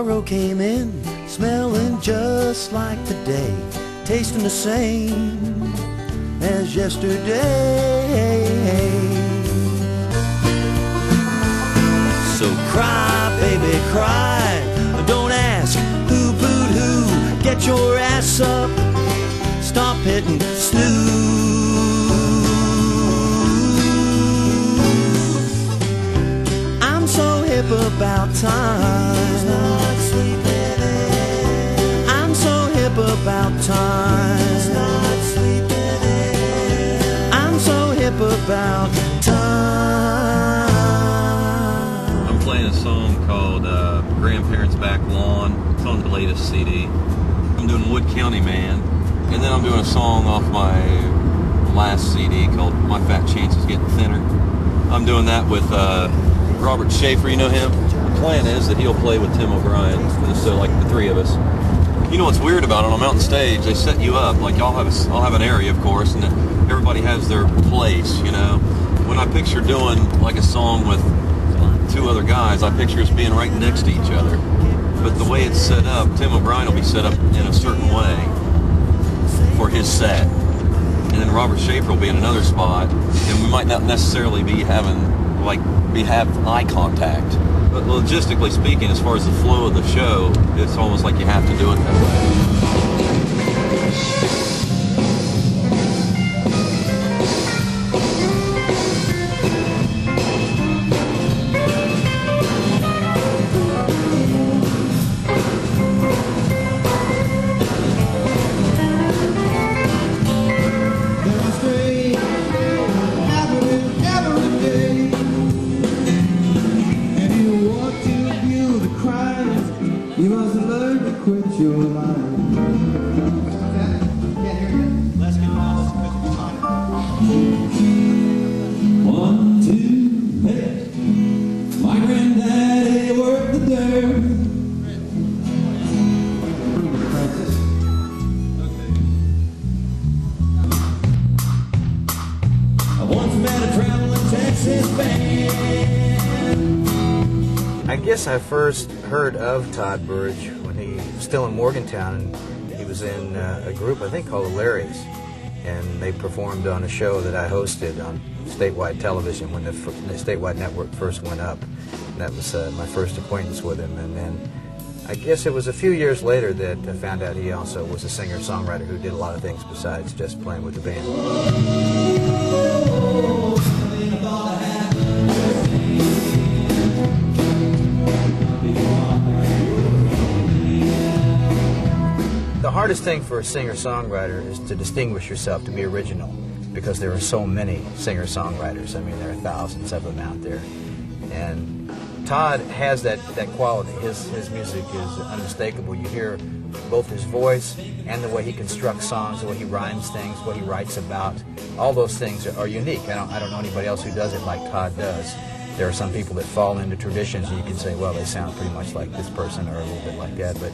tomorrow came in, smelling just like the day, tasting the same as yesterday. So cry, baby, cry. Don't ask who booed who. Get your ass up. Stop hitting snooze. I'm so hip about time. I'm so hip about time. I'm so hip about time. I'm playing a song called Grandparents' Back Lawn. It's on the latest CD. I'm doing Wood County Man. And then I'm doing a song off my last CD called My Fat Chances Getting Thinner. I'm doing that with Robert Schaefer, you know him? The plan is that he'll play with Tim O'Brien, so like the three of us. You know what's weird about it, on a mountain stage, they set you up, like I'll have an area, of course, and everybody has their place, you know. When I picture doing like a song with two other guys, I picture us being right next to each other. But the way it's set up, Tim O'Brien will be set up in a certain way for his set, and then Robert Schaefer will be in another spot, and we might not necessarily be have eye contact. But logistically speaking, as far as the flow of the show, it's almost like you have to do it that way. You must learn to quit your life. Let's get lost. 1, 2, hey. My granddaddy worked the dirt. I once met a traveling Texas band. I guess I first heard of Todd Burge when he was still in Morgantown, and he was in a group I think called the Larrys, and they performed on a show that I hosted on statewide television when the statewide network first went up. And that was my first acquaintance with him, and then I guess it was a few years later that I found out he also was a singer-songwriter who did a lot of things besides just playing with the band. The hardest thing for a singer-songwriter is to distinguish yourself, to be original, because there are so many singer-songwriters. I mean, there are thousands of them out there. And Todd has that quality. His music is unmistakable. You hear both his voice and the way he constructs songs, the way he rhymes things, what he writes about. All those things are unique. I don't know anybody else who does it like Todd does. There are some people that fall into traditions, and you can say, well, they sound pretty much like this person or a little bit like that. But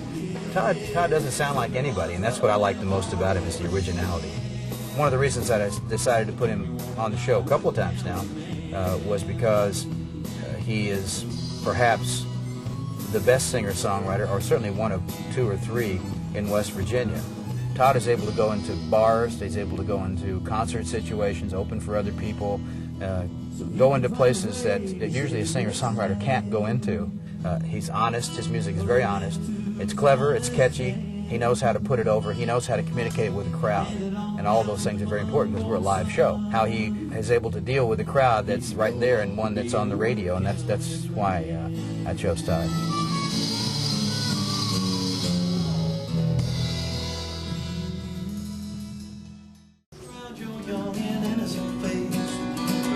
Todd doesn't sound like anybody, and that's what I like the most about him, is the originality. One of the reasons that I decided to put him on the show a couple of times now was because he is perhaps the best singer-songwriter, or certainly one of 2 or 3 in West Virginia. Todd is able to go into bars, he's able to go into concert situations, open for other people, go into places that usually a singer-songwriter can't go into. He's honest, his music is very honest. It's clever, it's catchy, he knows how to put it over, he knows how to communicate with the crowd. And all of those things are very important because we're a live show. How he is able to deal with a crowd that's right there and one that's on the radio, and that's why I chose Todd.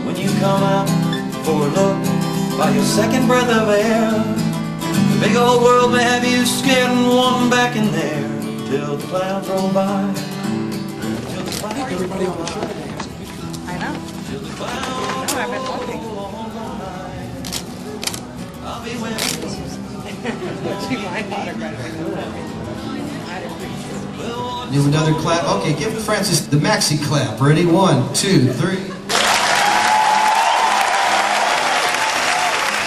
When you come out for a look by your second breath of air, the big old world may have you scared and wanting back in there till the clouds roll by. Till the clouds Everybody roll on the show by. today has a picture. I know. Till the clouds No, I've been roll looking. by. I'll be waiting. She might autograph it. Do another clap. Okay, give Francis the maxi clap. Ready? 1, 2, 3.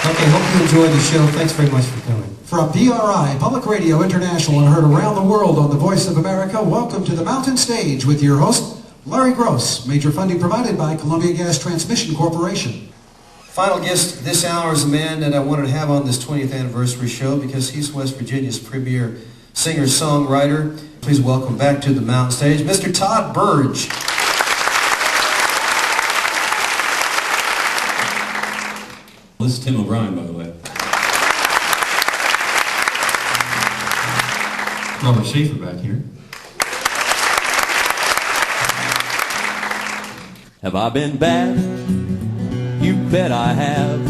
Come Okay, hope you enjoyed the show. Thanks very much for coming. From PRI, Public Radio International, and heard around the world on the Voice of America, welcome to the Mountain Stage with your host, Larry Gross. Major funding provided by Columbia Gas Transmission Corporation. Final guest this hour is a man that I wanted to have on this 20th anniversary show because he's West Virginia's premier singer-songwriter. Please welcome back to the Mountain Stage, Mr. Todd Burge. This is Tim O'Brien, by the way. Robert Schaefer back here. Have I been bad? You bet I have.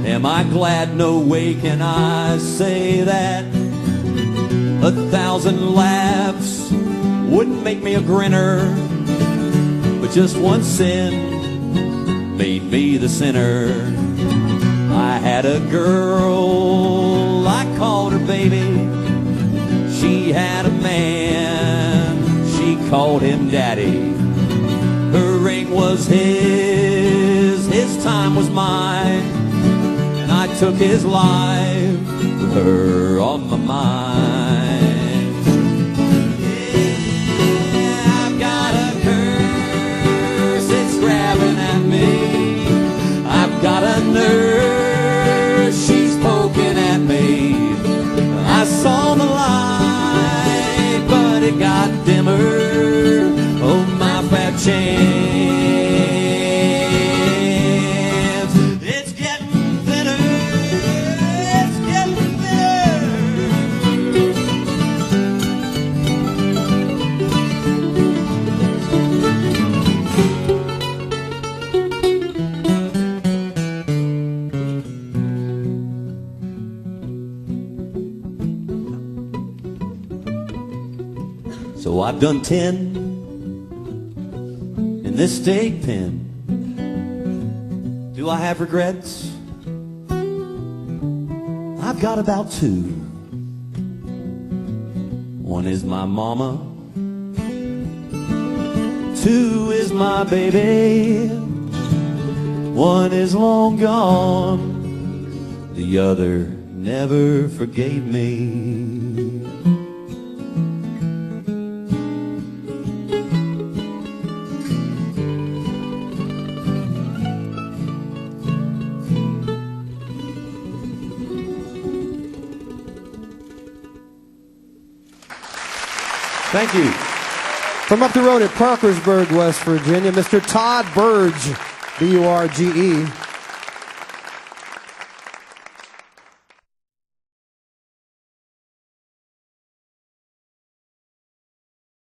Am I glad? No way can I say that. 1,000 laughs wouldn't make me a grinner, but just one sin made me the sinner. I had a girl, I called her baby. She had a man, she called him daddy. Her ring was his time was mine, and I took his life with her on my mind. Yeah, I've got a curse, it's grabbing at me. I've got a nurse, she's poking at me. I saw the light, but it got dimmer. Oh, my fat chance. It's getting thinner. It's getting So I've done 10 in this steak pen. Do I have regrets? I've got about 2. One is my mama, 2 is my baby. One is long gone, the other never forgave me. Thank you. From up the road at Parkersburg, West Virginia, Mr. Todd Burge, B-U-R-G-E.